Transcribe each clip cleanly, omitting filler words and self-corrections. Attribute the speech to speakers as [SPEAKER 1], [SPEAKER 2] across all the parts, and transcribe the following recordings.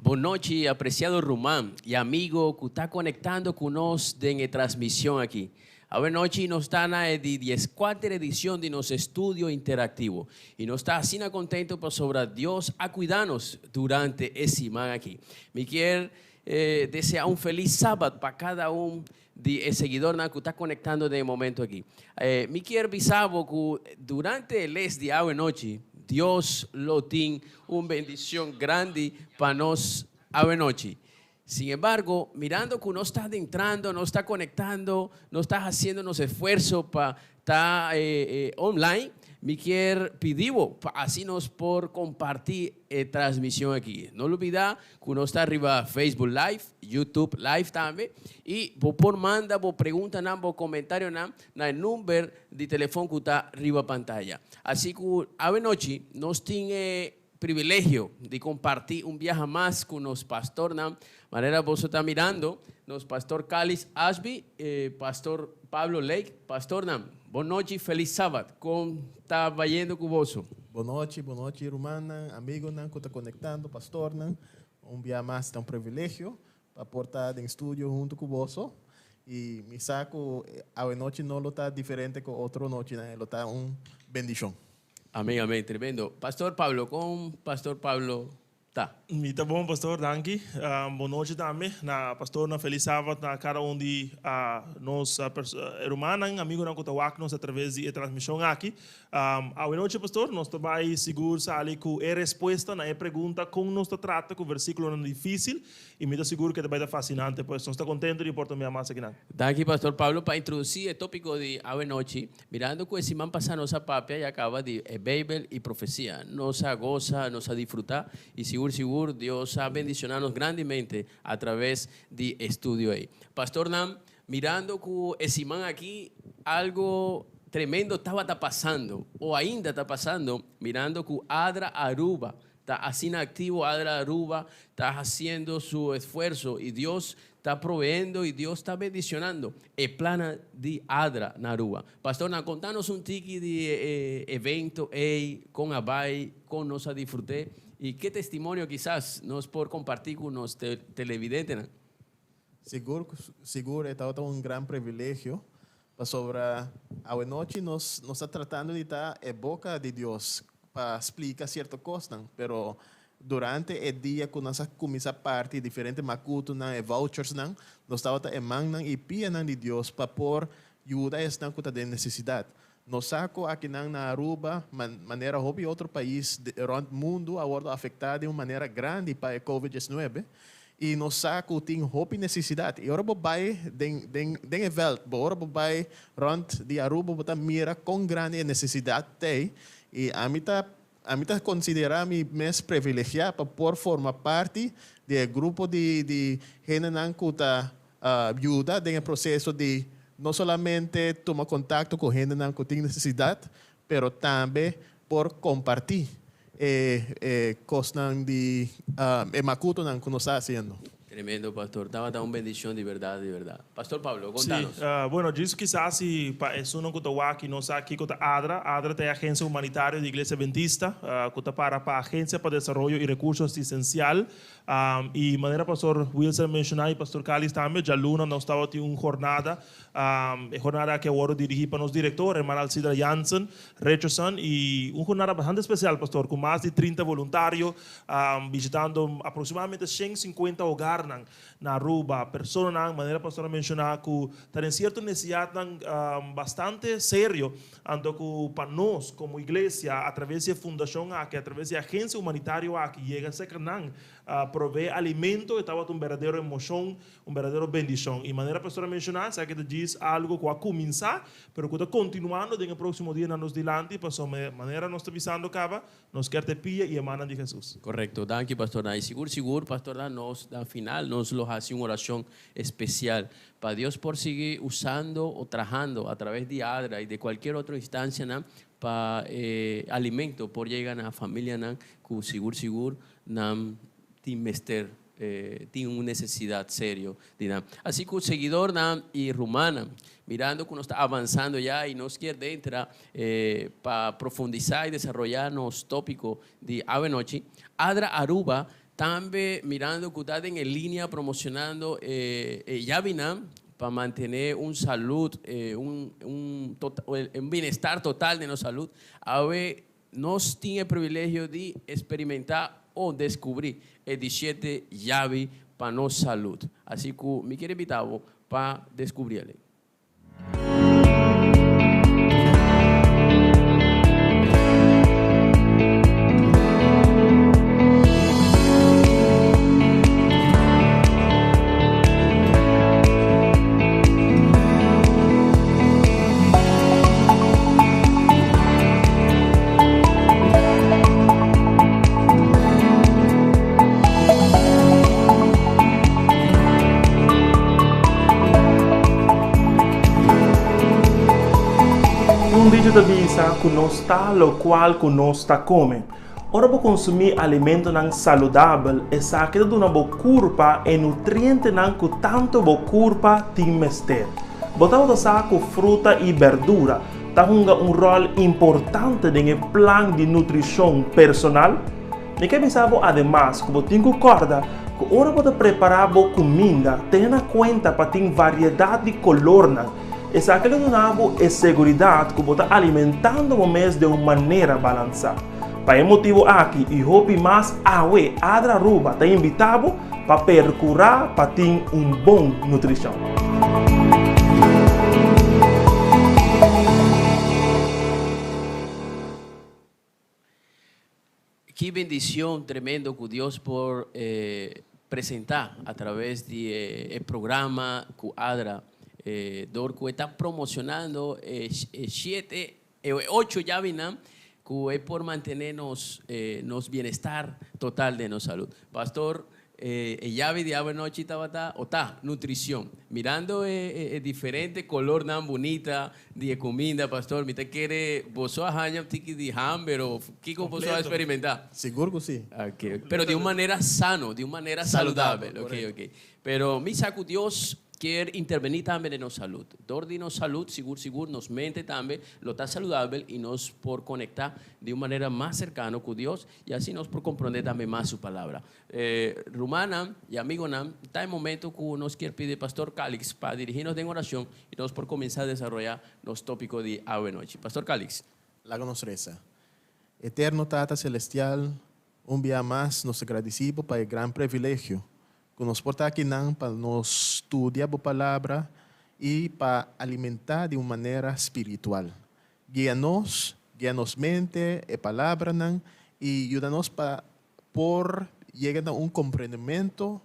[SPEAKER 1] Boa noite, apreciado Román e amigo que está conectando conosco em transmissão aqui. Boa noite, nós está na 14ª edição de nosso estúdio interativo e nós está assim contento por sobre Deus a cuidar-nos durante esse semana aqui. Me quero desejar feliz sábado para cada de seguidor que está conectando de momento aqui. Me quero avisar que durante o mês de boa noite Deus lo tem uma bendição grande para nós boa noite. Sin embargo, mirando que no está adentrando, no está conectando, no está haciendo los esfuerzos para estar online, me quiero pedir así nos por compartir transmisión aquí. No olvidar que uno está arriba Facebook Live, YouTube Live también, y por manda, por pregunta, por comentario, en el número de teléfono que está arriba pantalla. Así que, a noche, nos tiene privilegio de compartir viaje más con los pastores. De manera vos está mirando, los pastor Calis Ashby, pastor Pablo Lake, pastor boa noite, feliz sábado, como está vayendo con vos?
[SPEAKER 2] Boa noite, irmã, amigo que está conectando, pastor. Viaje más, é privilegio para portar en estudio junto con vos. Y mi saco, a noche no lo está diferente con otra noche, lo está bendición.
[SPEAKER 1] Amém, amém, tremendo. Pastor Pablo, com Pastor Pablo tá?
[SPEAKER 3] Muito bom, pastor, danke. Boa noite também, pastor, feliz sábado na cada de nós, irmãos, amigos, que estão aqui através da transmissão aqui. Boa noite, pastor, nós estamos seguros ali com a resposta na pergunta como nós trata com o versículo difícil e me seguro que vai ser fascinante, pois nós estamos contentes de portar minha massa aqui.
[SPEAKER 1] Danke, pastor Pablo, para introduzir o tópico de boa noite, mirando que esse semana passada nossa papia já acaba de Bíblia e profecia. Nos goza, nos disfrutar e seguro Dios ha bendicionado grandemente a través de estudio ahí. Pastor Nam, mirando que ese man aquí algo tremendo estaba pasando o ainda está pasando, mirando que Adra Aruba está así activo, Adra Aruba está haciendo su esfuerzo y Dios está proveyendo y Dios está bendicionando el plan de Adra Aruba. Pastor Nam, contanos un tiki de evento con Abai, con nos a disfrutar. ¿Y qué testimonio quizás nos por compartir con los televidentes?
[SPEAKER 2] Seguro, está gran privilegio. Sobre a noche nos está tratando de estar en boca de Dios para explicar ciertas cosas, pero durante el día que nos comienza a partir diferentes macutos y vouchers, nos estamos emanando y pidiendo de Dios para por ayuda a esta de necesidad. Nos saco aqui na Aruba, maneira hobby outro país do mundo agora afetado de uma maneira grande para a COVID-19 e nos saco tem hobby necessidade. E agora vai den event, agora vai rond de Aruba botar mira com grande necessidade tem e a mim tá considerar me mais privilegiado para por formar parte do grupo de gente que tá ajuda no processo de não somente tomar contato com gente que tem necessidade, mas também por compartilhar coisas de macuto que nós estamos fazendo.
[SPEAKER 1] Tremendo, pastor. Estaba una bendición de verdad, de verdad. Pastor Pablo, contanos.
[SPEAKER 3] Sí, bueno, disso quizás es uno que está aquí, no está aquí con ADRA. ADRA es la Agencia Humanitaria de Iglesia Adventista, que está para Agencia para Desarrollo y Recursos Asistencial. Y manera pastor Wilson mencionó y pastor Calis también, ya luna nos estaba en una jornada que ahora dirigí para los directores, hermano Alcida Jansen, Richardson, y una jornada bastante especial, pastor, con más de 30 voluntarios, visitando aproximadamente 150 hogares na Aruba, personas, manera pastora mencionar que tienen cierta necesidad bastante serio, ando que para nós como iglesia, a través de fundación aquí, a través de agencia humanitaria aquí, llega a ser que provee alimento que estaba un verdadero emoción, un verdadero bendición. Y manera pastora mencionar, sabe que diz algo que va a comenzar, pero que está continuando en el próximo día nos delante, pues manera nos está avisando acaba, nos quer te pilla y emana de Jesús.
[SPEAKER 1] Correcto, danke pastor. Y seguro pastor, nos al final nos lo hace una oración especial para Dios por seguir usando o trabajando a través de ADRA y de cualquier otra instancia para alimento por llegar a la familia que seguro tiene una necesidad seria. Así que el seguidor y Rumana, mirando que uno está avanzando ya y nos quiere entrar para profundizar y desarrollar los tópicos de Ave Noche, Adra Aruba también mirando que ustedes en línea promocionando Yavina para mantener un salud, un bienestar total de nuestra salud. A ver, nos tiene el privilegio de experimentar o descubrir el 17 llaves para nuestra salud. Así que me quiero invitar para descubrirle.
[SPEAKER 3] Un dicho de visa que no está lo cual que no está come. Ora para consumir alimento não saudável, essa aqui de uma boa curva e nutriente não que tanto boa curva tem mester. Botar o saco fruta e verdura tá um rol importante no plano de nutrição personal. Me que pensava además que você tem que acordar que ora para preparar boa comida, tenha em conta para ter variedade de color não. Essa aqui é segurança que você está alimentando o mês de uma maneira balançada. Para esse motivo aqui, e hope mais awe adra ruba está invitado para percurar para ter bom nutrição.
[SPEAKER 1] Qué bendición tremendo que Dios por presentar a través del programa que ADRA Dorco está promocionando 8 llaves que es por mantenernos nos bienestar total de nuestra salud. Pastor, llave de agua noche está nutrición. Mirando diferente color tan bonita de comida, pastor, ¿me te quiere vos a tiki de hambre o qué vos a experimentar?
[SPEAKER 2] Seguro que sí.
[SPEAKER 1] Okay. Pero de una manera sano, de una manera saludable. Okay. Pero mi saco Dios quiere intervenir también en nuestra salud. Dordi nos salud, seguro, nos mente también, lo está saludable y nos por conectar de una manera más cercana con Dios y así nos por comprender también más su palabra. Rumana y amigo Nam, está en momento que nos quiere pedir Pastor Calix para dirigirnos en oración y nos por comenzar a desarrollar los tópicos de hoy noche. Pastor Calix.
[SPEAKER 2] La conoceresa. Eterno Tata Celestial, un día más nos agradecemos para el gran privilegio que nos porta aqui para nos estudiar a palavra e para alimentar de uma maneira espiritual. Guia-nos mente e palavra e ajuda-nos para chegar a compreendimento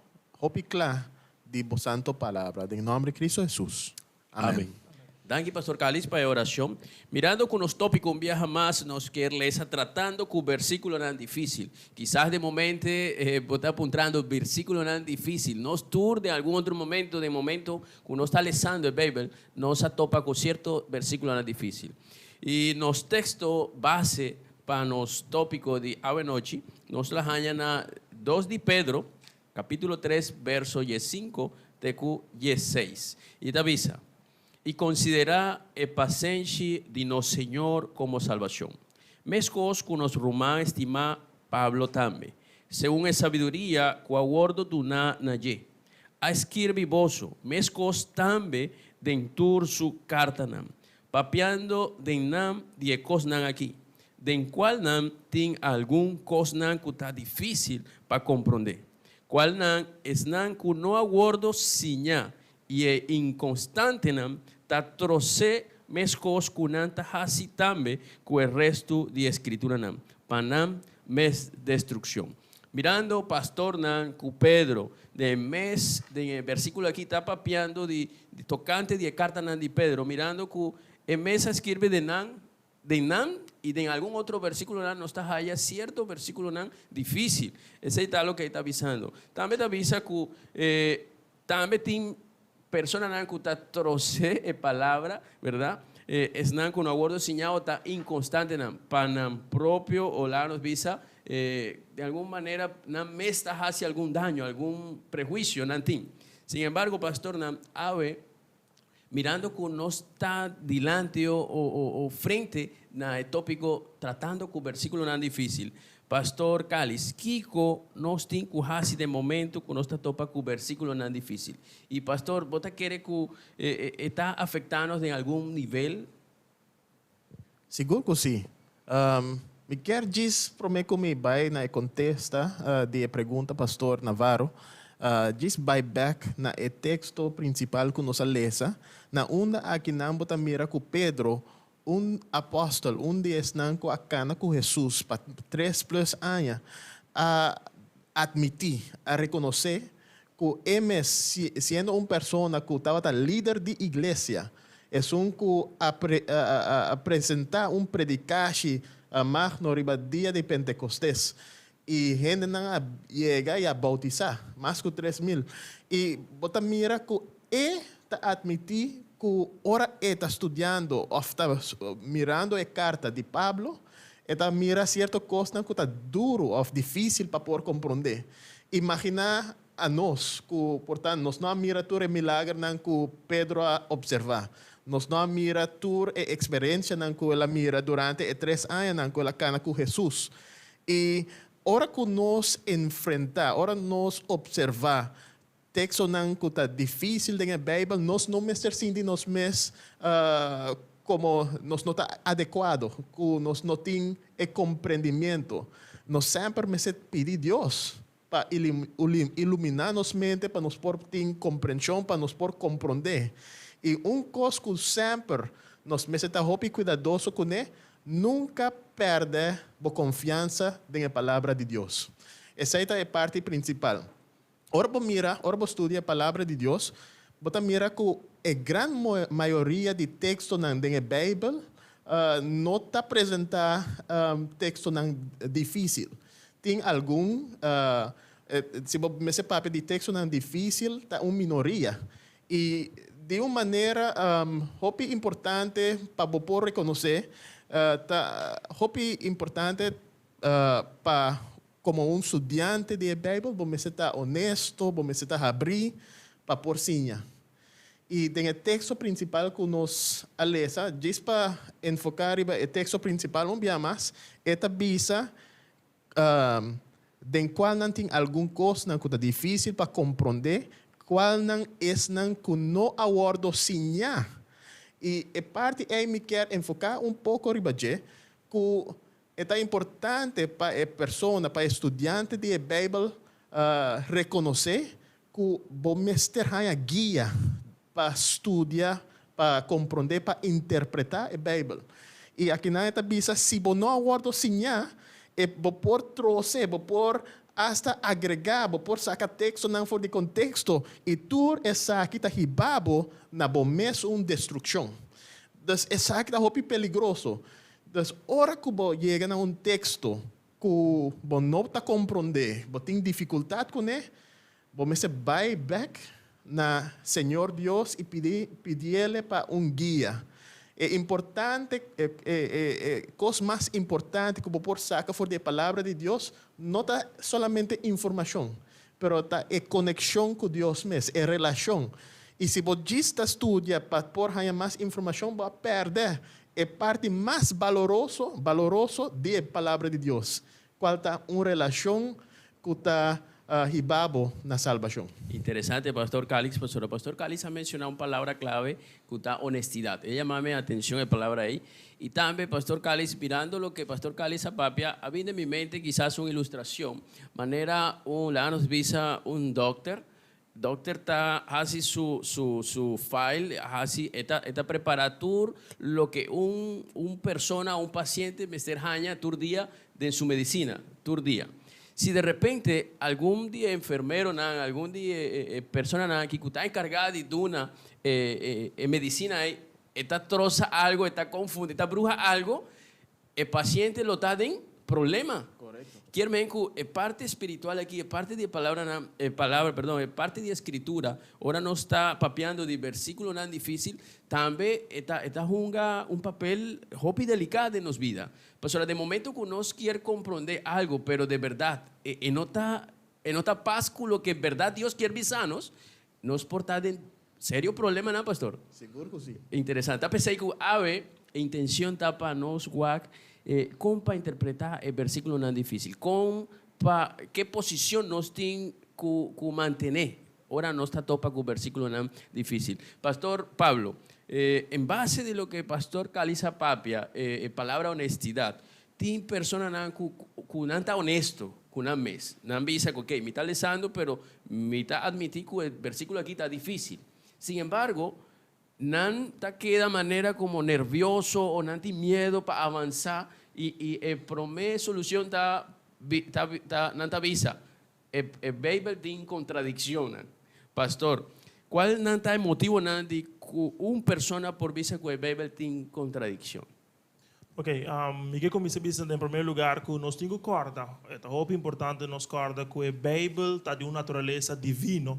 [SPEAKER 2] claro de a santa palavra. Em nome de Cristo Jesus. Amém.
[SPEAKER 1] Danke, Pastor Calix, para la oración. Mirando con los tópicos, un viaje más nos quiere tratando con versículo tan difícil. Quizás de momento, está apuntando versículo tan difícil. Nos tour de algún otro momento, que uno está leyendo el Bible, nos atopa con cierto versículo tan difícil. Y nos texto base para los tópicos de hoy noche, nos la hayan a 2 de Pedro, capítulo 3, verso 5, tecu 6. Y te avisa. Y considerar el paciente de nuestro Señor como salvación. Mescos con los romanos estima Pablo también. Según la sabiduría, que aguardo tu naye. A escribir boso, mescos también dentur su carta nam. Papeando de nam de cosnan aquí. Den cual nam tin algún cosnan que está difícil para comprender. Cual nam es nam que no aguardo siña y es inconstante nam ta troce mescos kunanta hasi tambe con el resto de escritura nam panam mes destrucción. Mirando pastor nan cu Pedro de mes de versículo aquí está papeando de tocante de carta nan de Pedro mirando que en mesa escribe de nan y de algún otro versículo nan no está allá cierto versículo nan difícil. Ese está lo que está avisando. También te avisa que también tiene persona que está troce palabra, ¿verdad? Es con aguardo señado está inconstante para propio o la nos visa de alguna manera me está hacia algún daño, algún prejuicio nantín. Sin embargo, pastor ave mirando que no está delante o frente al tópico tratando con versículo tan difícil. Pastor Cáliz, Kiko nos tem hasi de momento que nós topa com o versículo não difícil. E pastor, você quer que está afetando em algum nível?
[SPEAKER 2] Seguro que sim. Me quer dizer para mim como vai na contesta de pergunta pastor Navarro. Diz vai back na texto principal que nós lesa. Na onda aqui não bota mira com Pedro, apóstolo, de esnanco a cana com Jesus para 3+ anos a admitir, a reconhecer que ele sendo persona que estava líder de igreja, é que apresentar predicache mais no dia de Pentecostés e gente não chega e a bautizar mais que 3.000 e bota mira que está admitir que ora está estudando ou está mirando a carta de Pablo, está mira certa coisa que está duro ou difícil para poder compreender. Imagina a nós que, portanto, nós não mira o milagre que Pedro a observar. Nós não mira a experiência que ela mira durante 3 anos que ela cana com Jesus. E ora que nós enfrentar, ora nós observar texto que está difícil na Bíblia, nós não me sentimos nós mesmos como nós não está adequado, que nós não temos compreendimento. Nós sempre me pedir Deus para iluminar nossa mente, para nós poder ter compreensão, para nós poder compreender. E coisa que sempre nós me estamos cuidadoso com ele, nunca perde a confiança na palavra de Deus. Essa é a parte principal. Ora, você estuda a palavra de Deus, você mira que a grande maioria de textos na Bíblia não está apresentando texto difícil. Tem algum, se você papo de texto difícil, está uma minoria. E de uma maneira importante para você reconhecer, importante para como estudante de Bíblia, você está honesto, você está abrir para porcinha. E tem o texto principal que nós lemos, diz para enfocar o texto principal um dia mais, esta visa de qual não tem alguma coisa que é difícil para compreender, qual não é que não aguardo sinha. E a parte aí me quer enfocar pouco ribaje que é importante para a pessoa, para o estudante de Bíblia, reconhecer que vamos ter uma guia para estudar, para compreender, para interpretar a Bíblia. E aqui na visa, se você não aguarda sinha, você pode trazer, você pode hasta agregar, você pode sacar texto não fora de contexto, e tudo essa aqui está ribabo na bomesa uma destruição. Então, essa aqui está peligroso. Então, hora que você chega a texto que você não está compreendendo, você tem dificuldade com ele, você vai back na Senhor Deus e pedir-lhe para guia. É importante, coisa mais importante que você pode sacar fora da palavra de Deus, não está somente informação, mas está a conexão com Deus mesmo, a relação. E se você estuda para pôr mais informação, você perder a parte mais valoroso da palavra de Deus. Qual está uma relação que está ribabo na salvação.
[SPEAKER 1] Interessante, Pastor Cáliz. Pastor Cáliz ha mencionado una palabra clave que es honestidad. Ella llama mi atención la palabra ahí. Y también, Pastor Cáliz, mirando lo que Pastor Cáliz apapia, ha venido en mi mente quizás una ilustración. Manera, la nos visa un doctor está hace su file, hace esta preparatura, lo que un persona, un paciente me haña tur día de su medicina, tur día. Si de repente algún día enfermero, algún día persona que está encargada de una medicina, está troza algo, está confundida, está bruja algo, el paciente lo está en problema.
[SPEAKER 2] Correcto.
[SPEAKER 1] Quiero que parte espiritual aquí, parte de parte de escritura, ahora no está papeando de versículo tan difícil, también está jugando un papel muy delicado en nuestra vida. Pues ahora, de momento que nos quiere comprender algo, pero de verdad, no está paz con lo que en verdad Dios quiere avisarnos, nos porta de serio problema, ¿no, pastor?
[SPEAKER 2] Seguro que sí.
[SPEAKER 1] Interesante. Pensei que a intención está para nos guac como para interpretar el versículo tan difícil, qué posición nos tiene que mantener. Ahora no está topa con el versículo tan difícil. Pastor Pablo, en base de lo que Pastor Caliza Papia, palabra honestidad, tiene personas que no están honestos con un mes. No dicen, ok, me está leyendo, pero me está admitiendo que el versículo aquí está difícil. Sin embargo, no queda manera como nervioso o no tiene miedo para avanzar y promete solución no está visa. El Bible tiene contradicción. Pastor, ¿cuál no está el motivo de una persona por visa que el Bible tiene contradicción?
[SPEAKER 3] Ok, Miguel comienza dizendo em primeiro lugar que nós temos corda. É muito importante nós corda que a Bíblia está de uma natureza divina,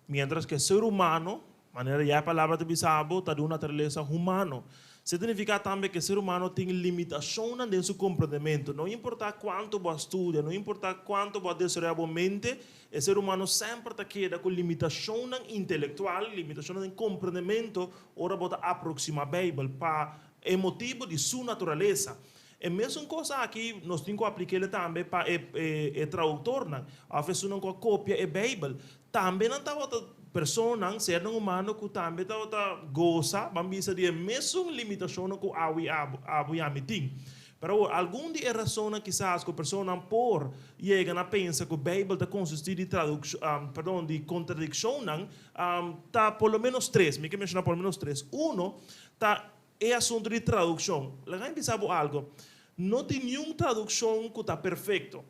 [SPEAKER 3] mientras que o ser humano, maneira já a palavra de bisabo, está de uma natureza humana. Significa também que o ser humano tem limitação em seu compreendimento. Não importa quanto você estuda, não importa quanto você desenvolve a mente, o ser humano sempre está queda com limitação intelectual, limitação em compreendimento, ora você aproxima a Bíblia para é motivo de sua natureza. E mesma coisa aqui, nós temos que aplicar também para o tradutor. A vez não copia a Bíblia. Também não está outra pessoa, ser humano, que também está goza, vamos dizer, de a mesma limitação que a tem. Pero algum de razão quizás que a pessoa por chega a pensar que a Bíblia está consistir de de contradição, está por lo menos três. Me quer mencionar por lo menos três. Uno, está é assunto de tradução. Lá pensava algo. Não tem nenhuma tradução que está perfeito.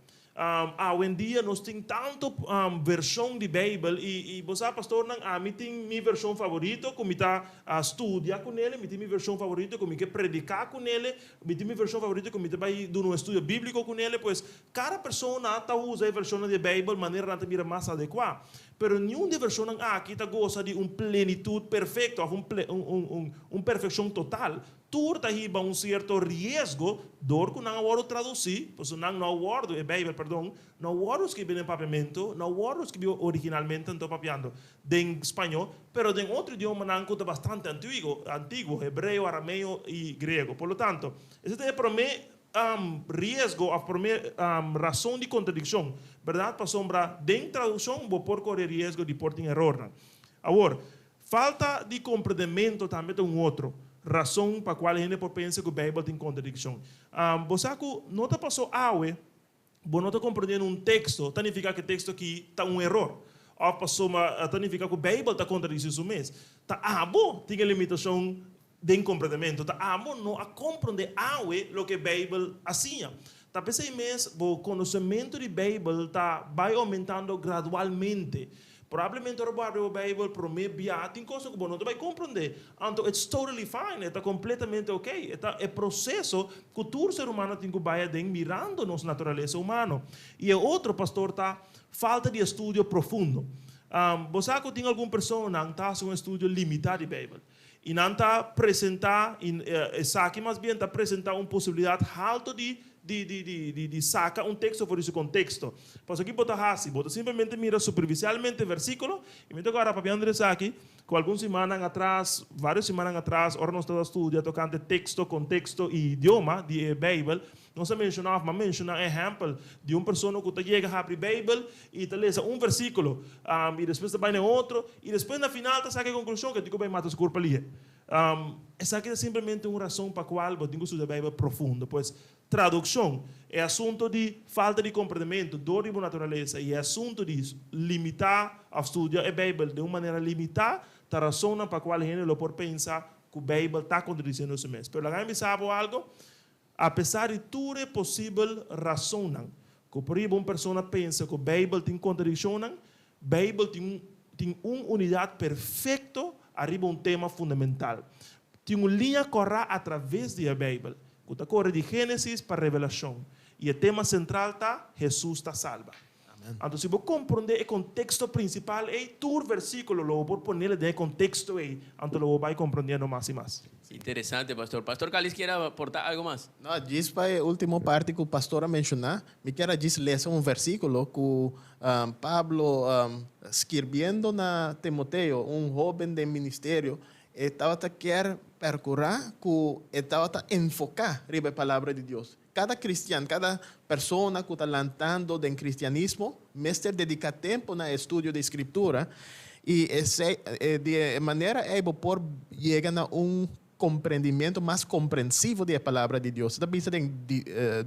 [SPEAKER 3] Hoje em dia nós temos tanto versão de Bíblia e você, pastor, me tem minha versão favorita, como está estudar com ele, me tem minha versão favorita, como que predicar com ele, me tem minha versão favorita, como vai dar um estudo bíblico com ele, pois cada pessoa está usando a versão de Bíblia de maneira que mira mais adequada. Pero nenhuma de versão aqui está gosta de plenitude perfeita, perfeição total. Tudo está um certo risco, dor que não há traduzir, pois não há word, a Bíblia, perdão, não há words que vêm em papiamento, não há words que vêm originalmente em papiando em espanhol, pero em outro idioma não é bastante antigo, hebreu, arameu e grego. Por lo tanto, esse é para mim risco, para mim razão de contradição, verdade? Para sombra de tradução, vou por correr risco de pôr em erro. Agora, falta de compreendimento também tem outro. Razão para a qual a gente pensa que a Bíblia tem contradição. Você não está passando você não está compreendendo texto, significa que o texto aqui está erro. Ou passou, significa que a Bíblia está contradizendo isso mesmo. Tem limitação de compreendimento. Não a compreender o que a Bíblia fazia. Pensei mesmo, o conhecimento de Bíblia vai aumentando gradualmente. Provavelmente o barrio Bible promete tem coisas que você não vai compreender. Então, it's totally fine, está completamente ok. É processo que todo ser humano tem que vai mirando nossa natureza humana. E o outro, pastor, falta de estudo profundo. Você tem alguma pessoa que está fazendo um estudo limitado de Bíblia. E não está apresentar, aqui mais bem está apresentar uma possibilidade alta de sacar texto por esse contexto. Pois aqui bota simplesmente mira superficialmente o versículo e me toca agora para Andrés aqui, com algumas semanas atrás, várias semanas atrás, ora nós estamos estudando tocando texto, contexto e idioma de Bíblia. Nós mencionava exemplo de uma pessoa que chega a abrir a Bíblia e lê versículo e depois vai no outro e depois na final saca a conclusão que vai matar a corpo ali. Essa aqui é simplesmente uma razão para a qual eu tenho que estudar a Bíblia profundo, pois tradução é assunto de falta de compreendimento, dor de natureza e é assunto de limitar a estudar a Bíblia de uma maneira limitada, a razão para a qual a gente pode pensar que a Bíblia está contradizendo isso mesmo. Mas alguém me sabe algo? Apesar de tudo é possível razonar. Que por exemplo, uma pessoa pensa que a Bíblia tem contradição, a Bíblia tem uma unidade perfeita arriba um tema fundamental. Tem uma linha correta através da Bíblia. Que corre de Gênesis para Revelação. E o tema central está Jesus está salva. Então, se você compreender o contexto principal, todo versículo lo vou pôr nele de contexto então lo vai compreendendo mais e mais.
[SPEAKER 1] Interessante, pastor. Pastor Calis, ¿quiere aportar algo más?
[SPEAKER 2] No, diz para a última parte que o pastor mencionou, me quero ler um versículo que Pablo, escrevendo na Timoteo, jovem de ministério, estava quer percorrer que estava enfocar a palavra de Deus. cada cristiano, cada persona que está lançando do cristianismo, mestre dedica tempo no estudo da escritura e de maneira por chegar a compreendimento mais compreensivo da palavra de Deus. Da bisa em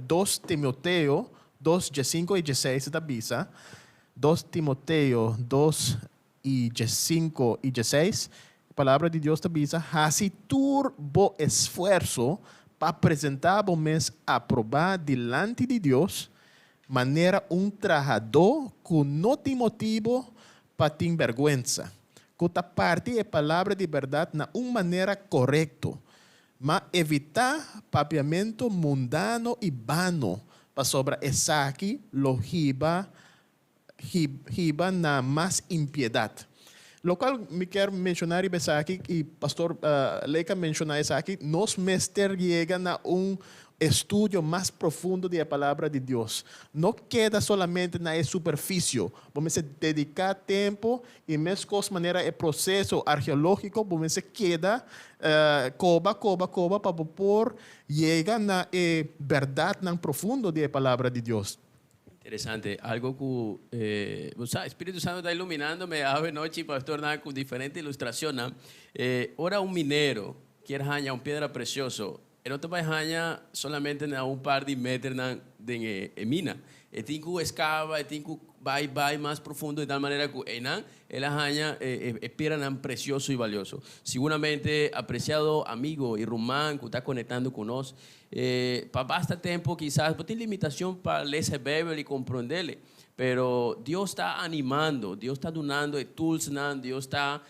[SPEAKER 2] 2 Timoteo 2, 5 e 6 da bisa. 2 Timoteo 2 e 5 e 6, a palavra de Deus da bisa, hasi turbo esforço para apresentar o mês aprobado diante de Deus, maneira trabalhador que não tem motivo para ter vergüenza. Que está parte a palavra de verdade na maneira correta, mas evitar papiamento mundano e vano para sobre essa aqui, logiba na mais impiedade. Lo qual me quero mencionar aqui, e pastor Leica mencionar isso aqui, nós mestres chegam a estudo mais profundo da palavra de Deus. Não queda somente na superfície. Vamos dedicar tempo e mesmo de maneira é processo arqueológico, vamos queda coba para por chegar na verdade na profundo da palavra de Deus.
[SPEAKER 1] Interesante, algo que o Espíritu Santo está iluminándome a noche, pastor, con diferente ilustración. Ahora un minero quiere hañar una piedra preciosa, no te va a hañar solamente a un par de metros de mina. Tiene que excava, tiene que va más profundo de tal manera que él haña piedra precioso y valioso. Seguramente, apreciado amigo y Román que está conectando con nosotros, para basta tiempo quizás, tiene limitación para leer esa Biblia y comprenderle. Pero Dios está animando, Dios está donando tools, Dios está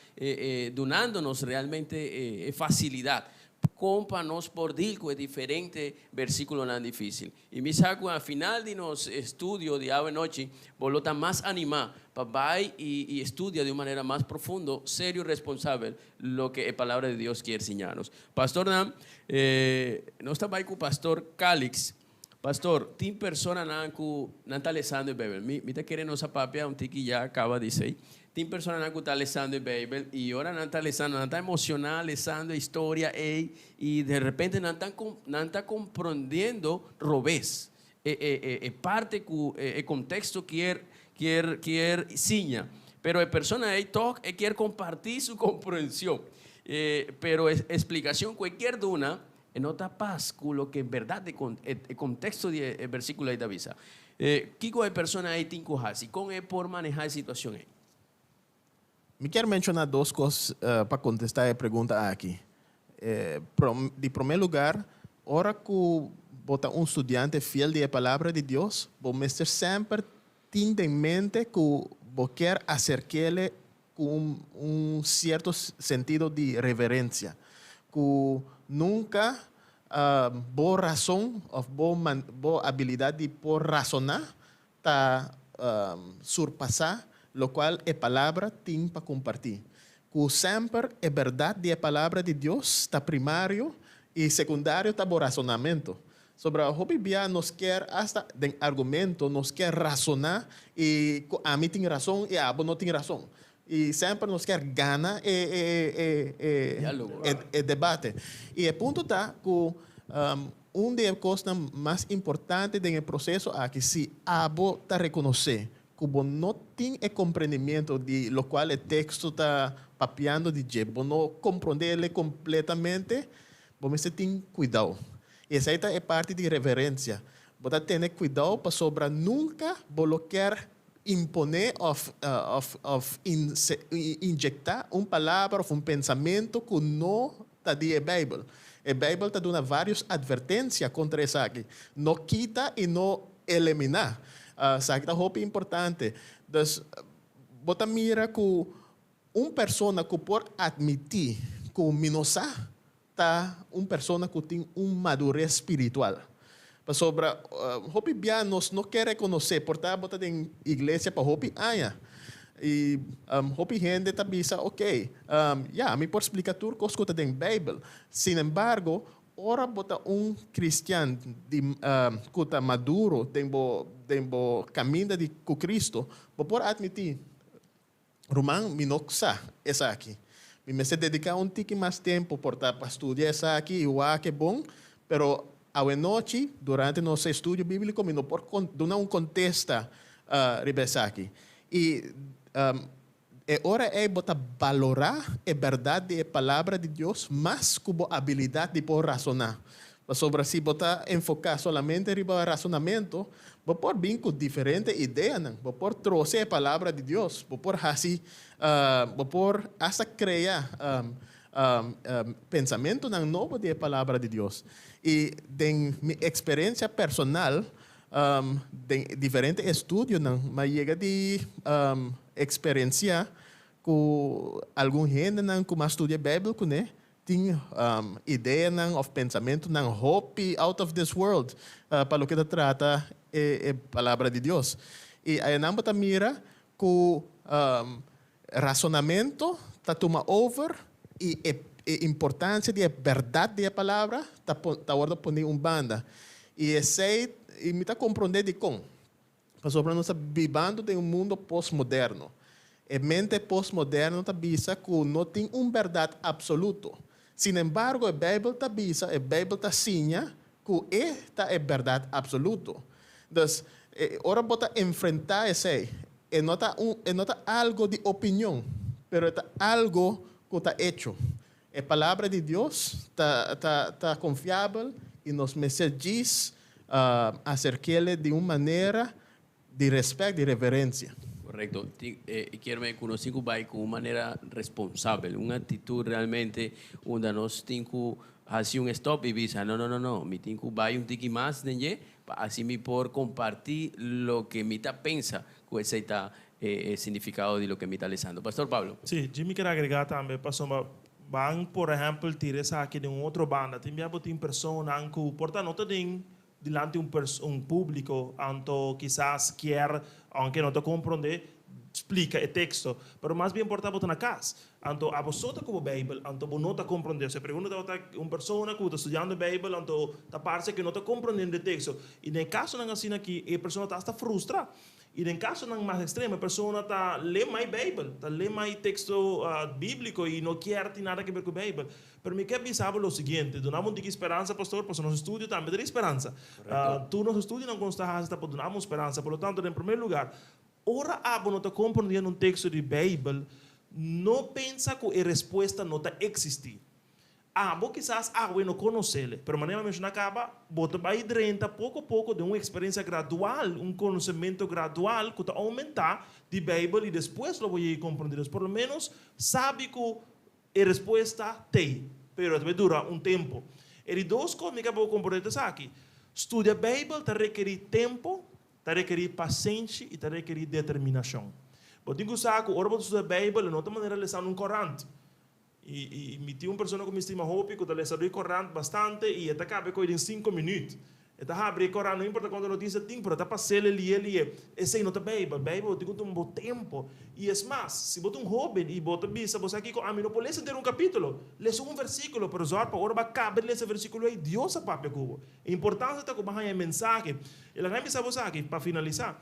[SPEAKER 1] donándonos realmente facilidad. Companos por dilco es diferente versículo tan difícil. Y me saco al final de nos estudio de hoy noche, volota más animar para y estudia de una manera más profunda, serio y responsable lo que la palabra de Dios quiere enseñarnos. Pastor Nam, no está ahí con Pastor Calix. Pastor, tem persona que não está lendo a Bíblia. Me está querendo nossa papia, que já acaba de dizer. Tem persona que está lendo a Bíblia e agora não está lendo, não está emocionada, lendo a história e de repente não está compreendendo o revés. Parte que o contexto quer ensinar. Pero a persona aí quer compartilhar sua compreensão. Pero explicação qualquer duna en otra paz con lo que en verdad el contexto del versículo de David. ¿Qué de persona hay tinco hasi? ¿Cómo es por manejar la situación?
[SPEAKER 2] Me quero mencionar duas coisas para contestar a pergunta aqui. De primeiro lugar, ora que bota estudante fiel da palavra de Deus, vamos sempre ter em mente que você quer acercar-lhe com certo sentido de reverência. Que nunca boa razão ou boa habilidade de por razonar tá surpassar lo qual a palavra tem para compartilhar. Que sempre a verdade da palavra de Deus está primário e secundário está o razonamento. Sobre a Bíblia nos quer hasta de argumento, nos quer razonar e a mim tem razão e a abo não tem razão. E sempre nos quer ganhar o debate. E o ponto está que das coisas mais importantes do processo é que se abo está reconhecer que você não tem o compreendimento de lo qual o texto está papeando de jeito, você não compreende ele completamente, você tem cuidado. E essa é parte de reverência. Você tem que ter cuidado para sobre nunca bloquear imponer ou injetar uma palavra ou pensamento que não está da Bíblia. A Bíblia está dando várias advertências contra isso aqui. Não quita e não eliminar. Isso aqui é importante. Então, você mira que uma pessoa que pode admitir que o minosa está uma pessoa que tem uma madurez espiritual. Sobre Hopi Bianos não quer reconhecer, portanto, botar em igreja para Hopi Aya. E Hopi gente está dizendo, ok, me pode explicar tudo que escuta em Bíblia. Sin embargo, ora botar cristiano que está maduro, tem o caminho de Cristo, pode admitir, Romão, me não sabe essa aqui. Me se dedicar tique mais tempo para estudar essa aqui, e o que é bom, pero a noite, durante nosso estudo bíblico, me não por não contesta Ribesaki. E é hora é botar valorar a verdade da palavra de Deus, mais como a habilidade de por razonar. Sobre se botar enfocar solamente no razonamento, vou por vir com diferentes ideias, vou por trouxer a palavra de Deus, vou por assim, vou por hasta criar pensamento novo da palavra de Deus. E em minha experiência personal, de diferentes estudos, mas chega de experiência com algum gente que mais estuda bíblico, né? Tem ideia ou pensamento hope out of this world para o que trata a palavra de Deus. E aí não bota mira que razonamento está toma over e a importância da verdade da palavra está hora poner banda. E sei e me está compreendendo de como. Sobre nós vivendo em mundo pós-moderno. A mente pós-moderna está visa que não tem verdade absoluta. Sin embargo, a Bíblia está visa, a Bíblia está sinha que esta é verdade absoluta. Então, ora bota enfrentar esse, não está algo de opinião, mas é algo que está hecho. A palavra de Deus está confiável e nos mensagens acerca de uma maneira de respeito e reverência.
[SPEAKER 1] Correcto. Quiero me conocer con una manera responsable, una actitud realmente donde nos tengo hacer un stop y visa, no, mi tengo vai un tiki más de así me por compartir lo que mi ta pensa con ese está significado de lo que mi está leyendo. Pastor Pablo.
[SPEAKER 3] Sí, Jimmy quiere agregar también, pastor, van por ejemplo tirar aqui de uma outra banda, tem pessoas que porta nota delante um público, então quizás quer, aunque não te compreende, explica o texto, mas mais bem importa botar na casa. Então a pessoa como Bíblia, então não está compreendendo. Se pergunta a uma pessoa que está estudando a Bíblia, então está parece que não está compreendendo o texto. E no caso não assim aqui, a pessoa está frustrada. E no caso não mais extremo, a pessoa está lendo mais Bíblia, está lendo mais texto bíblico e não quer ter nada a ver com a Bíblia. Pero me quer avisar o seguinte, donamos um esperança, pastor, porque nosso estudo também tem esperança. Tu nosso estudo não consta para donarmos esperança. Por lo tanto, em primeiro lugar, ora abo não está compreendendo um texto de Bíblia, não pensa que a resposta não está existir. Vou quizás não conhecer, mas maneira mencionar acaba, bota vai drenta pouco a pouco de uma experiência gradual, um conhecimento gradual que está aumentar de Bíblia e depois lo vou compreender. Por lo menos sabe que a resposta tem, mas vai durar um tempo. E duas coisas que eu vou compreender aqui. Estudar a Bíblia está requerir tempo, está requerir paciência e está requerir determinação. Eu tenho que usar que a hora de estudar a Bíblia não é de maneira lesão um corante. E me tinha uma pessoa que me estima Hope, que está lendo o Corão bastante, e está acaba com ele em 5 minutos. Está abrindo o Corão, não importa quando notícia tem, mas está passando ele. Esse não está Bíblia, eu tenho um bom tempo. E é mais, se você é um jovem e você pensa, você aqui, não pode ler um capítulo, lê um versículo, mas agora vai acabar de ler esse versículo aí, Deus sabe para o é importante estar com a mensagem. E a gente sabe aqui, para finalizar,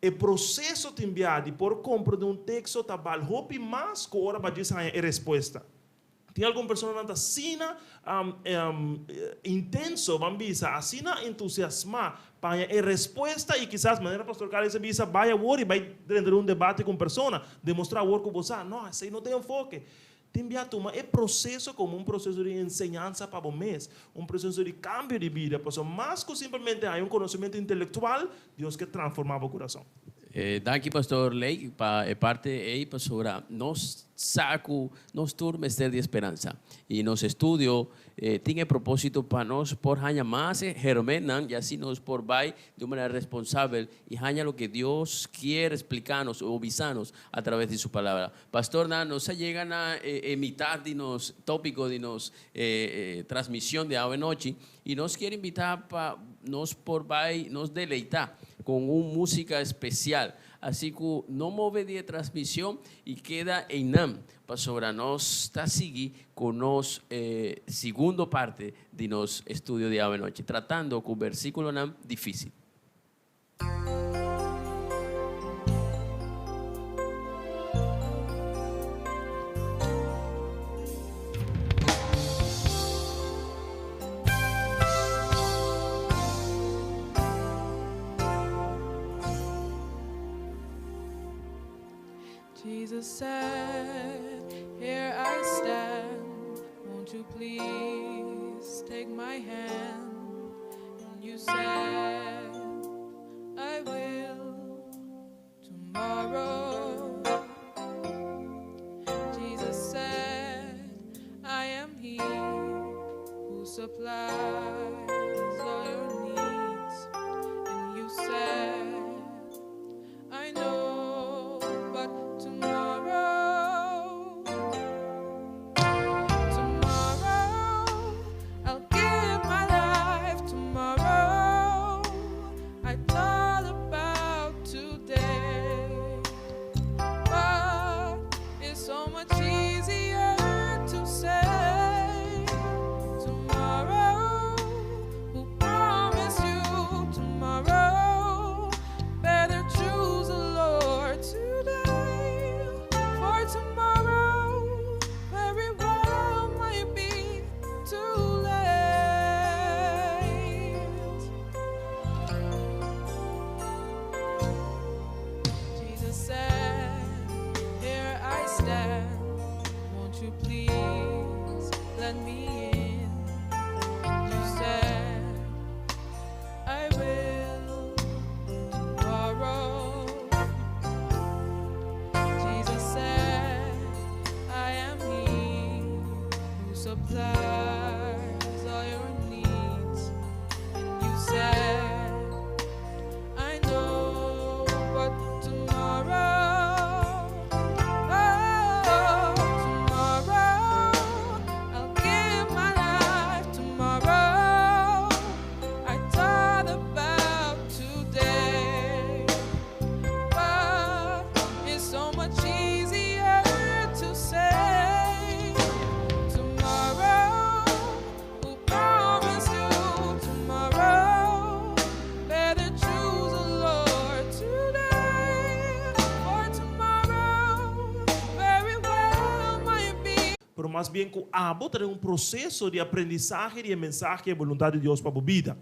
[SPEAKER 3] o processo de enviar de por compra de um texto trabalha hope mais que hora para dizer a resposta. Tem alguma pessoa que assina intenso, vamos assina entusiasmar para a resposta e quizás maneira pastor Carlos diz vai a worry, vai dentro de um debate com pessoa, demonstrar o que você não, isso aí não tem enfoque. Tem que tomar o processo como um processo de ensinança para o mês, um processo de cambio de vida, mais que simplesmente há um conhecimento intelectual, Deus quer transformar o coração.
[SPEAKER 1] Daqui, pastor Lei, parte aí, pastora, nós saco, nós turmas de esperança. E nosso estudo tem propósito para nós por ganhar mais germenan e assim nós por vai de uma maneira responsável e ganhar o que Deus quer explicar-nos ou avisar-nos a través de sua palavra. Pastor, nós chegamos na mitad de nos tópico de nos transmissão de hoje noite e nós queremos invitar para nós por vai nos deleitar com uma música especial. Assim que não move de transmissão e queda em NAM. Para nós está seguir com nossa segunda parte de nosso estudo de hoje noite, tratando com o versículo NAM difícil.
[SPEAKER 4] Jesus said, here I stand, won't you please take my hand? And you said, I will tomorrow. Jesus said, I am he who supplies all your needs. And you said, I know, but tomorrow, I'll give my life. Tomorrow, I thought about today, but it's so much easier to say tomorrow. Who promised you tomorrow? Better choose the Lord today, for tomorrow very well might be too late. Jesus said, here I stand, won't you please let me in? You said, I will tomorrow. Jesus said, I am he who supplies all your needs. And you said, I know, but tomorrow, tomorrow, I'll give my life. Tomorrow, I thought about today, but it's so much easier to say tomorrow. Who promised you tomorrow? Better choose the Lord today, for tomorrow very well might be.
[SPEAKER 3] Pero más bien que abo tener un processo de aprendizaje de mensaje e vontade de Deus para a vida.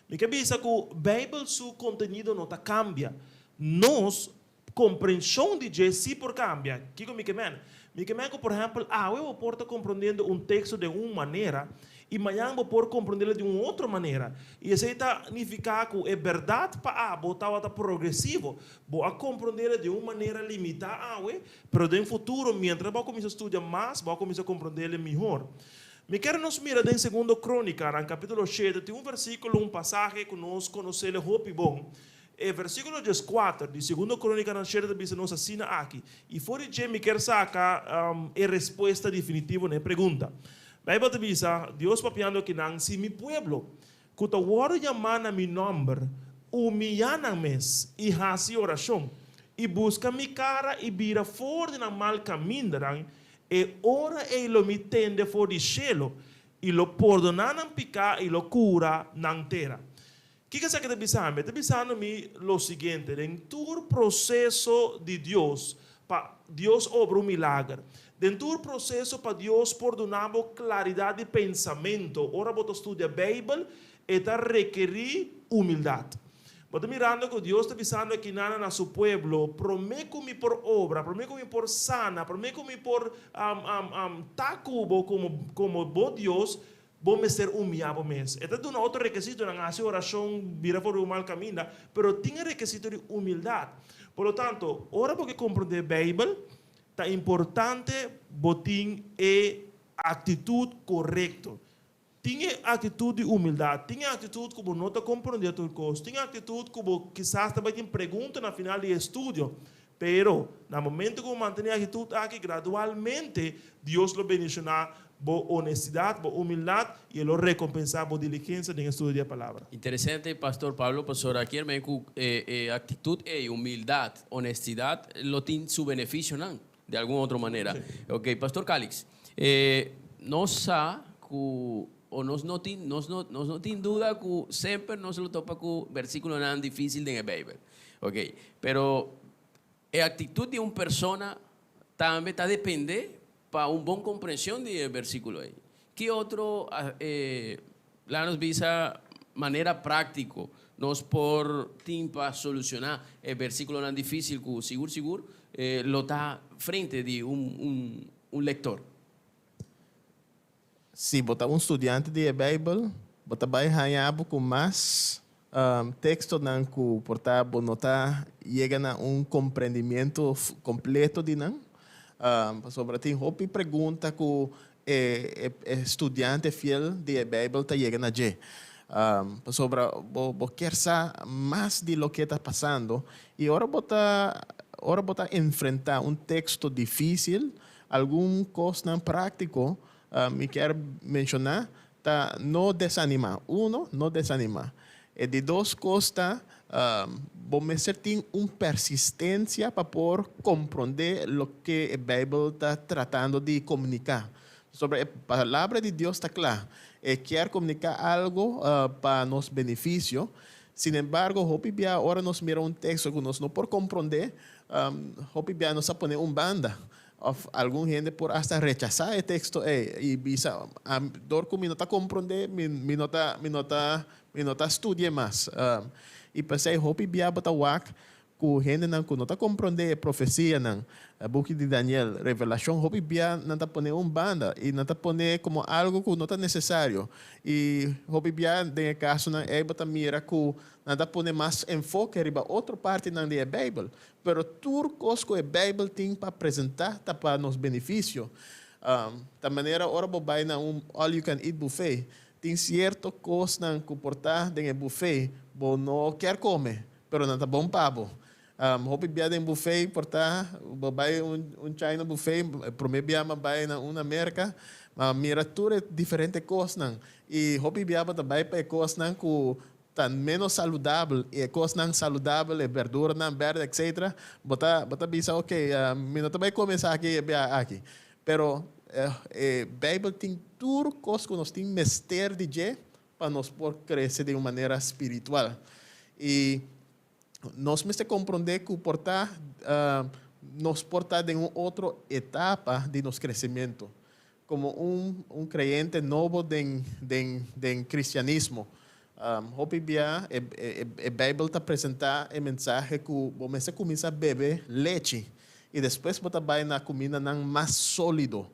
[SPEAKER 3] Me cabeça que o Bíblia, seu conteúdo não cambia. Nós, compreensão de Deus, sim por cambia. O que me queimando? Me queimando, por exemplo, eu vou estar compreendendo um texto de uma maneira e amanhã vou poder compreendê-lo de uma outra maneira. E isso significa que é verdade para abo, está progressivo. Vou compreendê-lo de uma maneira limitada, mas no futuro, mientras vou começar a estudar mais, vou começar a compreendê-lo melhor. Me quero nos mirar em 2 Crônica, no capítulo 7, tem um versículo, passagem que nós conhecemos muito bom. E versículo 14 de 2 Crônica, na 7, diz nos assina aqui. E fora de me quero sacar a resposta definitiva na pergunta. A Bíblia diz, Deus papiando que não, se mi pueblo, que te voy llamar a mi nombre, humillan-me e hace oração, e busca mi cara e vira fora de mal caminho, e ora ele me tende fora de cielo, e lo perdonan picar e lo cura na terra. O que é isso que está dizendo? Está dizendo-me o seguinte, em todo processo de Deus, para Deus obra um milagre. Dentro do processo para Deus perdonar claridade de pensamento, ora você estuda a Bíblia e está requerir humildade. Você mirando que Deus está dizendo aqui na seu povo, promete-me por obra, promete-me por sana, promete-me por tacubo como bom Deus, vamos ser humilhados mesmo. Este é um outro requisito, não é oração, vira por um mal caminho, mas tem requisito de humildade. Por lo tanto, ora porque compreender a Bíblia, é importante botar a atitude correta. Tenha atitude de humildade, tenha atitude como não está compreendendo tudo coisa, tenha atitude como quizás também tem pergunta na final do estudo, pero no momento que mantém a atitude aqui gradualmente, Deus lo bendicionará por honestidade, por humildade e ele recompensar por diligência no estudo da palavra.
[SPEAKER 1] Interesante, Pastor Pablo, pastor aquí actitud e humildad, honestidad, lo tiene su beneficio, ¿no? De alguna otra manera. Sí. Ok, Pastor Calix, nos no tiene duda que siempre no se lo topa con versículo nada difícil de la Biblia. Ok, pero la actitud de una persona también está depende para una buena comprensión del versículo ahí. ¿Qué otro la nos visa manera práctica nos por timpa solucionar el versículo tan difícil que seguro lo está frente de un lector.
[SPEAKER 2] Se botar um estudante de Bíblia, botar vai ganhar com mais texto não que portar notar chega a compreendimento completo de não. Sobre tem hopi pergunta que estudante fiel de Bíblia está chegando a je. Sobre quer saber mais de lo que está passando e agora botar enfrentar um texto difícil, algum coisa prático. Me quero mencionar, tá, não desanimar. Não desanimar. E de duas coisas, vamos ter uma persistência para poder compreender o que a Bíblia está tratando de comunicar. Sobre a palavra de Deus está clara. E quer comunicar algo para nosso benefício. Sin embargo, agora nós miramos um texto que nós não podemos compreender. Nós vamos poner uma banda. Algum gente por hasta rechazar o texto e bisa dor que me não está compreender, me não está estudando mais. E pensei hope bia bota wak que gente não está compreender a profecia não, a book de Daniel, revelação hope bia não está poner banda e não está poner como algo que não está necessário. E hope bia de caso não bota mira que não está poner mais enfoque riba outra parte não da Bíblia. Pero tudo que a Bíblia tem para apresentar está para nos benefício. Da maneira, ora vai na all you can eat buffet, tem certo coisa que portar dentro do buffet, bo não quer comer, pero não está bom pabo. Hope bia dentro buffet portar, vai China buffet, promete bia vai na uma América, mira tudo diferente coisa e hope bia vai para coisa que tan menos saludável e coisa não saudável, verdura não verde, etc. Bota bisa me não vai começar aqui. Pero Bíblia tem tudo coisa que nós temos mestre de je para nós por crescer de uma maneira espiritual. E nós temos que compreender que portar nos porta em uma outra etapa de nosso crescimento, como um crente novo de cristianismo. Hope bia a Bíblia está apresentar a mensagem que você começa a beber leite e depois você vai na comida mais sólido.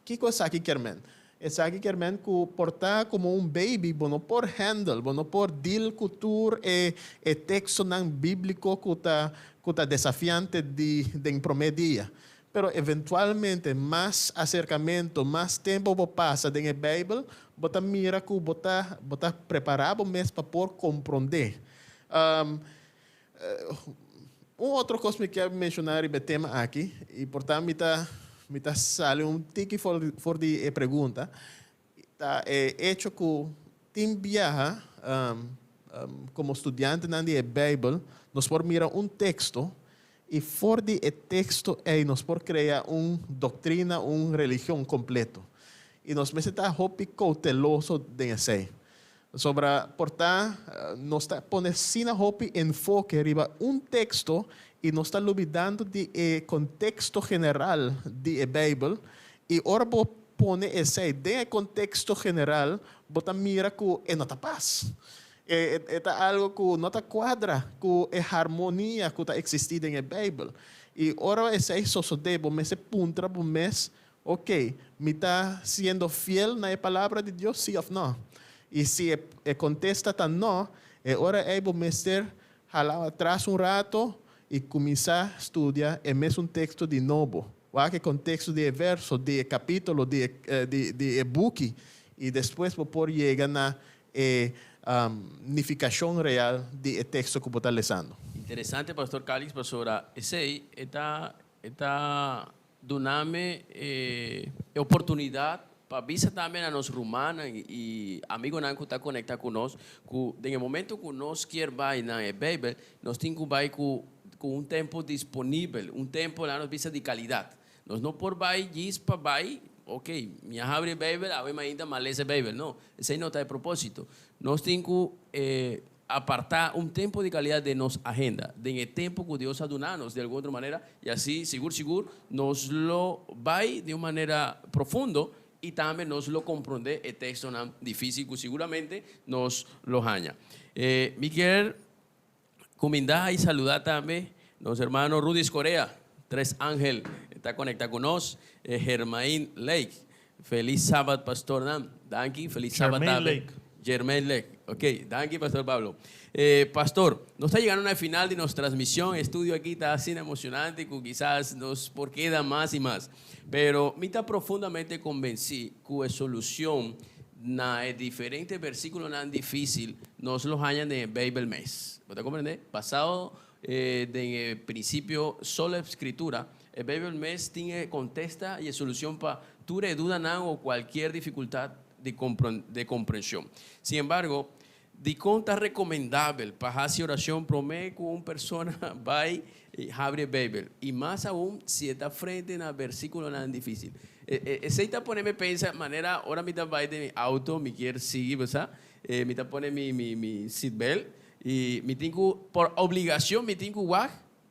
[SPEAKER 2] Que coisa aqui quer men? Essa aqui quer men que portar como baby, não por handle, não por deal cultura e texto não bíblico que está desafiante de promedia. Pero eventualmente mais acercamento, mais tempo passa dentro da Bíblia, você mira que você preparado mesmo para poder compreender. Outra coisa que eu quero mencionar é o tema aqui, e portanto me sale tique for de pergunta. Tá hecho que tem viaja como estudante na Bíblia, nós podemos mirar texto. E fora de texto, nós podemos criar doutrina, religião completo. E nós precisamos estar cauteloso nisso. Sobre, portanto, nós estamos pondo sem enfoque riba texto e nós estamos olvidando do contexto geral da Bíblia. E ora, pone esse ideia de contexto general, você mira que não está paz. É algo que não está quadra com a harmonia que está existindo na Bíblia. E ora esse sucede, você punta para mês, me está sendo fiel na palavra de Deus, sim ou não? E se contesta não, ora você jalar atrás rato e começar a estudar o mesmo texto de novo. O contexto de verso, de capítulo, de book, e depois por chegar na unificação real do texto que você está lendo.
[SPEAKER 1] Interessante, pastor Calix, pastora. Esse está dando oportunidade para visitar também a nossa romana e amigos que estão conectados conosco, que no momento que nós queremos ir na Bíblia, nós temos que ir com tempo disponível, tempo lá nos visa de qualidade. Nós não podemos ir para ir, minha abre a Bíblia, a ainda maleza a Bíblia. Não, esse não está de propósito. Nós temos que apartar tempo de qualidade de nossa agenda, de tempo que Deus ha dado-nos de alguma outra maneira, e assim, seguro, nos lo vai de uma maneira profunda y también nos lo comprende el texto tan difícil que seguramente nos lo haña. Miguel, comendar y saludar también los hermanos Rudy Corea, Tres Ángel, está conectado con nosotros, Germain Lake. Feliz sábado, Pastor Nam. Danke, feliz sábado. Germain Lake. Ok, danke, Pastor Pablo. Pastor, nos está llegando al final de nuestra transmisión. El estudio aquí está así emocionante, que quizás nos queda más y más. Pero me está profundamente convencido que la solución na diferentes versículos tan difícil nos lo hayan en el Bible Mes. ¿Puede comprender? Basado en el principio solo escritura, el Bible Mes tiene contesta y solución para tu duda o cualquier dificultad de comprensión. Sin embargo, de conta recomendable para hacer oración, promete que una persona va y abre el Bible. Y más aún si está frente a un versículo tan difícil. Ese está poniendo pensa manera, ahora me está va de mi auto, me quiere seguir, ¿verdad? Me está poniendo mi seatbelt y me tengo, por obligación, me tengo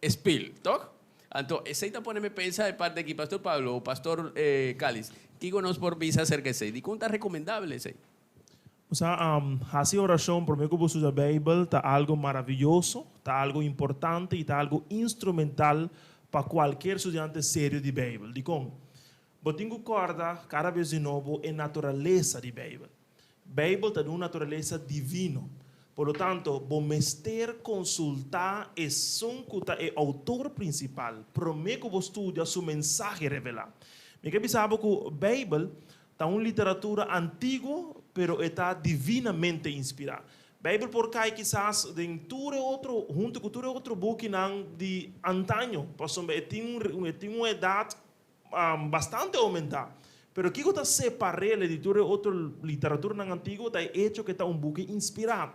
[SPEAKER 1] que spill, ¿toc? Entonces, ese está poniendo pensa de parte de aquí, Pastor Pablo o Pastor Cáliz. ¿Qué conozco por visa acerca de ese? ¿De cuánto es recomendable ese?
[SPEAKER 3] O sea, hacer oración por medio de la Biblia está algo maravilloso, está algo importante y está algo instrumental para cualquier estudiante serio de Biblia. Digo, eu tenho que acordar cada vez de novo em natureza de Bíblia. Bíblia tem uma natureza divina. Por lo tanto, vou mester consultar e suncuta o autor principal. Prometo que vou estudar sua mensagem revelar. Me que pensava que a Bíblia é uma literatura antiga, pero está divinamente inspirada. Bíblia por cá quizás dentro outro junto com outro book de antaño, por exemplo, tem uma idade bastante aumentada. Pero aqui está separado a editora outra literatura na antiga está hecho que está book inspirado.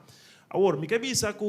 [SPEAKER 3] Agora, me quer dizer que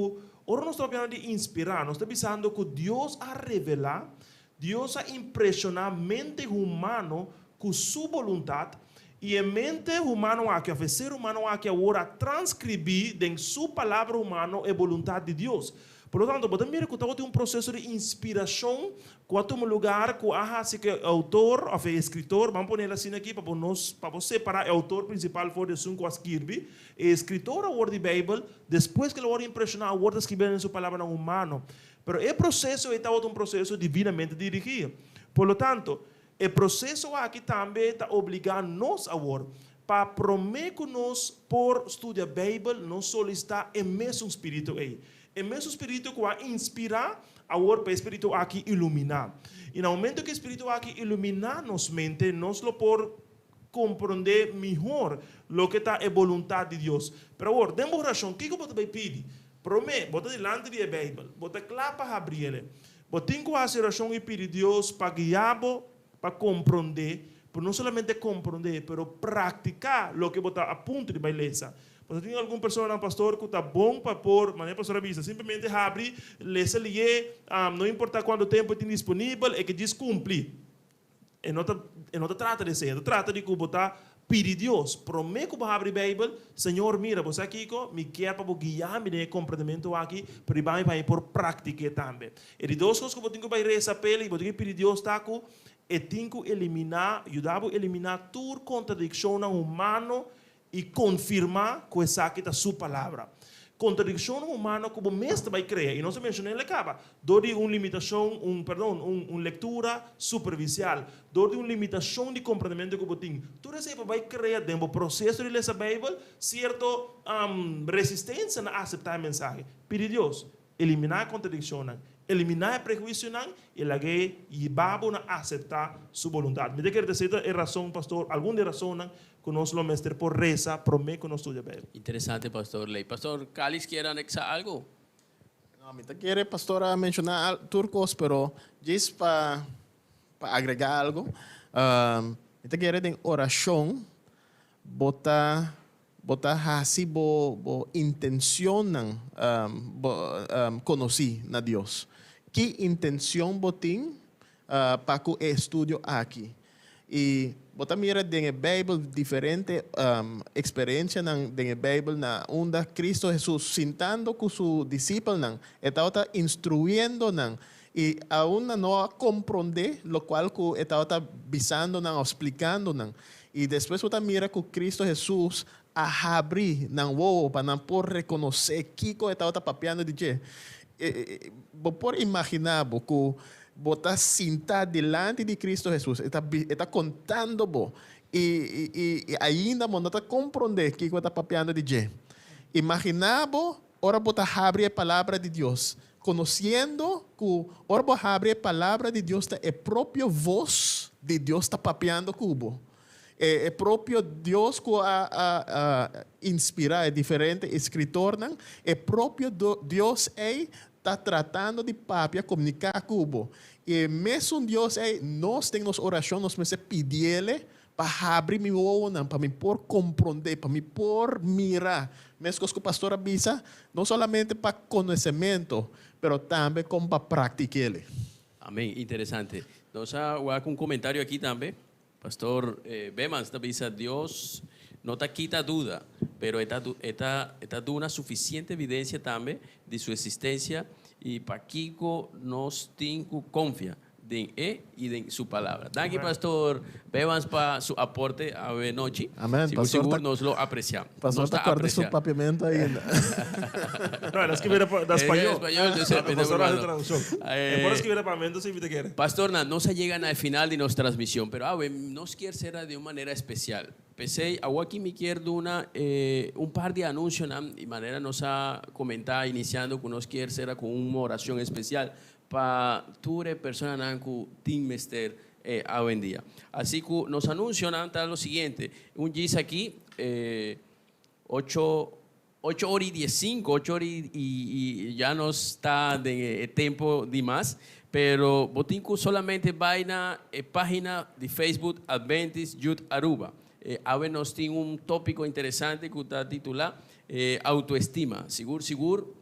[SPEAKER 3] ahora nós estamos falando de inspirar, nós estamos pensando que Deus a revelar, Deus a impressionar a mente humana com sua vontade e a mente humana aqui, o ser humano aqui agora transcrever em sua palavra humana a vontade de Deus. Por lo tanto, podemos ver que tem processo de inspiração, que é um lugar que assim que o autor, ou escritor, vamos pôr assim aqui para você separar o autor principal for de que escreve, o escritor a de Bíblia, depois que ele vai impressionar, a word escrever em sua palavra humana. Mas o processo é um processo divinamente dirigido. Por lo tanto, o processo aqui também está obrigando nós agora para prometer que nós, por estudar a Bíblia, nós solicitar o mesmo espírito aí. O mesmo espírito que vai inspirar, agora para o espírito aqui iluminar. E no momento que o espírito aqui iluminar nossa mente, nós lo por compreender melhor o que está a vontade de Deus. Mas agora, dentro da oração, o que você vai pedir? Promete, bota delante da Bíblia, bota claro para abrir ele. Você tem que fazer oração e pedir a Deus para guiar, para compreender, para não somente compreender, mas praticar o que você a ponto de beleza. Você tem alguma pessoa, pastor, que está bom para pôr, mas a pastora avisa, simplesmente abre, lê, não importa quanto tempo tem disponível, é que diz cumprir. E não trata de ser, trata de que você pedir a Deus, promete que você abre a Bíblia, Senhor, mira, você aqui, me quer para guiar-me no compreendimento aqui, para vai por prática também. E de duas coisas que você tem que rezar pela e você tem que pedir a Deus, tá, e tem que eliminar, ajudar a eliminar toda contradição humana e confirmar que essa aqui é a sua palavra. Contradição humana que o mestre vai criar. E não se menciona ele acaba. Dor de uma limitação, uma leitura superficial. Dor de uma limitação de compreendimento que você tem. Tudo isso vai criar dentro do processo de ler a Bíblia, certa resistência a aceitar a mensagem. Pedir a Deus, eliminar a contradição, eliminar o prejuízo e levar a aceitar sua vontade. Me quer dizer a razão, pastor, alguma razão que nós lo mestre por reza, promete que nós estudia bem.
[SPEAKER 1] Interesante, Pastor Ley. Pastor Cáliz, ¿quiere anexar algo?
[SPEAKER 2] No, me quiere, pastora, mencionar turcos, pero diz para agregar algo. Me quiere de oración, bota así bo intencionan conocer a Dios. ¿Qué intención botín para que estudio aquí? Y bota mira en la Biblia diferente experiencia en la Biblia na onda Cristo Jesús sentando con sus discípulos estaba instruyendo e aún não compreender lo qual que estava visando ou explicando não. E depois você mira que Cristo Jesus abre não o para não por reconhecer que estava papiando de je. Por imaginar que você sentar delante de Cristo Jesus, está contando bo e ainda não está compreender que está papiando de je. Imaginava, ora você abre a palavra de Deus, conhecendo que ora você abre a palavra de Deus, é própria voz de Deus está papiando cubo. É próprio Deus que inspira, é diferente escritor, não? É próprio Deus está tratando de papia comunicar cubo. E mesmo Deus nós temos oração, nós precisamos pedir-lhe para abrir meu olho, para me por compreender, para me por mirar. Mesmo que o pastor avisa, não somente para conhecimento, mas também como para praticar.
[SPEAKER 1] Amém, interessante. Nós vamos com um comentário aqui também. Pastor Bemans dice, Dios no te quita duda, pero está dando una suficiente evidencia también de su existencia y para Kiko nos tengo confía en él y en su palabra. Gracias, Pastor Bemans, para su aporte a noche.
[SPEAKER 2] Amén.
[SPEAKER 1] Seguro nos lo apreciamos.
[SPEAKER 2] Pastor, está guardando su papiamento ahí.
[SPEAKER 3] No, era escrever da espanhol.
[SPEAKER 1] Pastor
[SPEAKER 3] hace traducción. Por escrever papiamento si te quiere.
[SPEAKER 1] Pastor, no se llegan al final de nuestra transmisión, pero nos quiere ser de una manera especial. Pensé, aquí me quiero un par de anuncios de manera nos ha comentado iniciando que nos quiere ser con una oración especial para todas las personas que tienen mester hoy en día. Así que nos anuncian lo siguiente, un dice aquí 8 horas y 15, 8 horas y ya no está de tiempo de más, pero botinco solamente va a la página de Facebook Adventist Youth Aruba. Ahora nos tiene un tópico interesante que está titulado autoestima. Seguro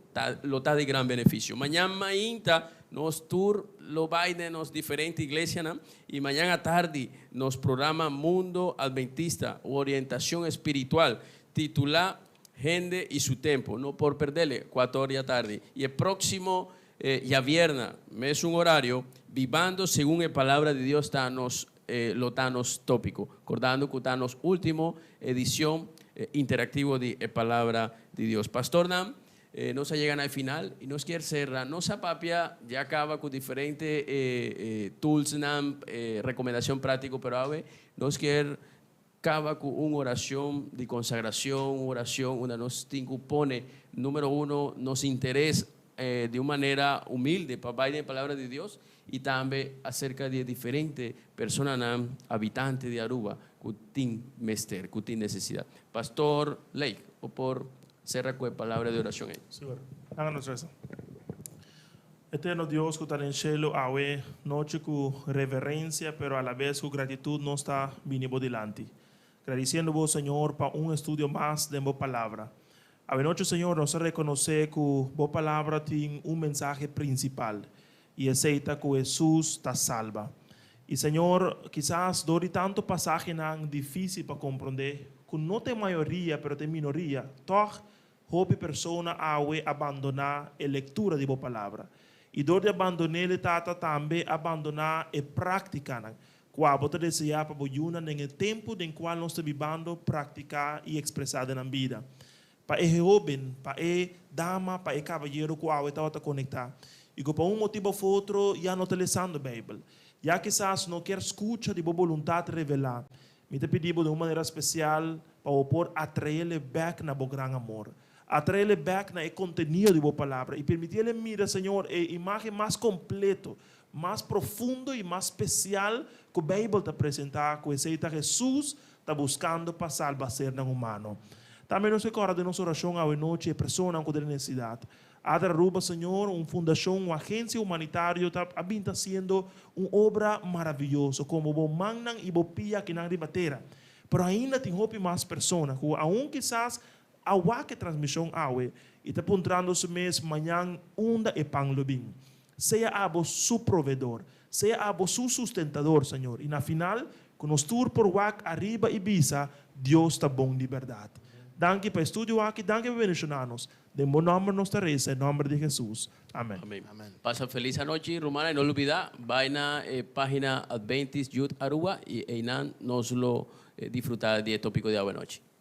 [SPEAKER 1] lo está de gran beneficio. Mañana nos tour lo va en las diferentes iglesias, ¿no? Y mañana tarde nos programa Mundo Adventista, orientación espiritual, titulada Gente y su tiempo, no por perderle 4 horas de tarde. Y el próximo ya viernes, es un horario, vivando según la palabra de Dios, lo tanos tópico, acordando que tanos último edición interactivo de la palabra de Dios. Pastor Nam, nos llegan al final y nos quiere cerrar. Nos papia ya acaba con diferentes tools, Nam, recomendación práctica, pero a ver, nos quiere acaba con una oración de consagración, oración, una nos pone, número 1, nos interesa de una manera humilde para la palabra de Dios y también acerca de diferentes personas, habitantes de Aruba, que tienen mester, que tienen necesidad. Pastor Lake, o por cerrar con la palabra de oración.
[SPEAKER 3] Seguro. Háganos eso. Eterno Dios, que está en el cielo, ahora noche con reverencia, pero a la vez con gratitud no está viniendo delante. Agradeciendo vos, Señor, para un estudio más de vos palabra. A noche, Señor, nos reconoce que vos palabra tiene un mensaje principal y aceita que Jesús te salva. Y Señor, quizás dori tanto pasaje tan difícil para comprender, que no te mayoría, pero te minoría, toda joven persona awe abandonar la lectura de vos palabra. Y dori abandonar la tata también abandonar la práctica. Qual você desejar para boiuna en el tiempo en cual nos estamos viviendo, practicar y expresar en la vida. Para el joven, para el dama, para el caballero cual estaba conectado. Y que por un motivo u otro ya no está leyendo la Biblia. Ya quizás no quiere escuchar de boa voluntad revelar. Me te pedimos de una manera especial para poder atraerle back na bo gran amor. Atraerle back na el contenido de boa palabra. Y permitirle mirar, Señor, la imagen más completo, más profundo y más especial que la Biblia te presenta, que aceita Jesús está buscando para salvación en humano. También nos recuerda de nuestra oración a noche, personas con necesidad. Adra Aruba, Señor, una fundación, una agencia humanitaria, está haciendo una obra maravillosa, como vos mandan y vos pilla que nadie batera. Pero ainda tem más personas, que aún quizás agua que transmisión agua, y está apuntando su mes, mañana, onda e pan lobin. Sea a vos su proveedor, sea a vos su sustentador, Señor. Y na final, con nos tour por WAC, arriba y visa, Dios está bom de verdad. Danke para estudio aqui, danke para bendicionarnos. De bom nome nos reza, em nome de Jesus. Amém.
[SPEAKER 1] Amén. Pasa feliz anoche, Romana, y no olvida, vaina página Adventist Youth Aruba y Einan nos lo disfrutar de tópico de Noche.